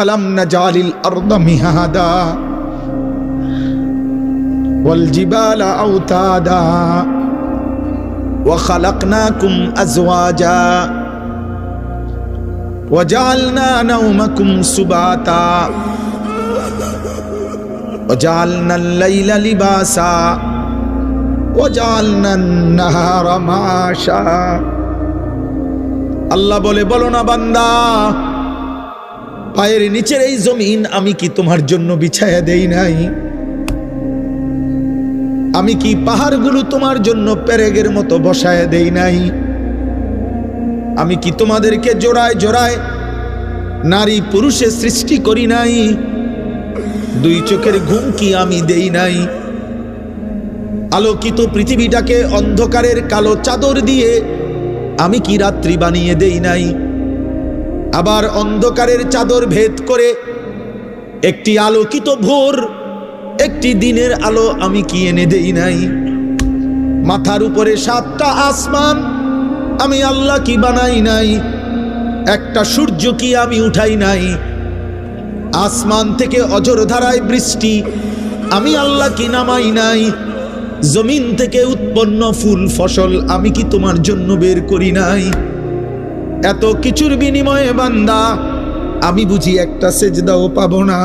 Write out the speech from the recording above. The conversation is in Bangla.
আলাম নাজালিল আরদা মিহাদা ওয়াল জিবালা আওতাদা ওয়া খালাকনাকুম আজওয়াজা ওয়া জাআলনা নাওমাকুম সুবাতা ওয়া জাআলনাল লাইলা লিবাসা ওয়া জাআলনান নাহারা মাশা। আল্লাহ বলে, বলো না বান্দা, পায়ের নিচের এই জমিন আমি কি তোমার জন্য বিছায়া দেই নাই? আমি কি পাহাড়গুলো তোমার জন্য পেরেগের মতো বসায়া দেই নাই? আমি কি তোমাদেরকে জোড়ায় জোড়ায় নারী পুরুষে সৃষ্টি করি নাই? দুই চোখের ঘুম কি আমি দেই নাই? আলোকিত পৃথিবীটাকে অন্ধকারের কালো চাদর দিয়ে আমি কি রাত্রি বানিয়ে দেই নাই? আবার অন্ধকারের চাদর ভেদ করে একটি আলোকিত ভোর, একটি দিনের আলো আমি কি এনে দেই নাই? মাথার উপরে 7টা আসমান আমি আল্লাহ কি বানাই নাই? একটা সূর্য কি আমি উঠাই নাই? আসমান থেকে অঝোর ধারায় বৃষ্টি আমি আল্লাহ কি নামাই নাই? জমিন থেকে উৎপন্ন ফুল ফসল আমি কি তোমার জন্য বের করি নাই? এত কিছুর বিনিময়ে বান্দা আমি বুঝি একটা সেজদাও পাবো না?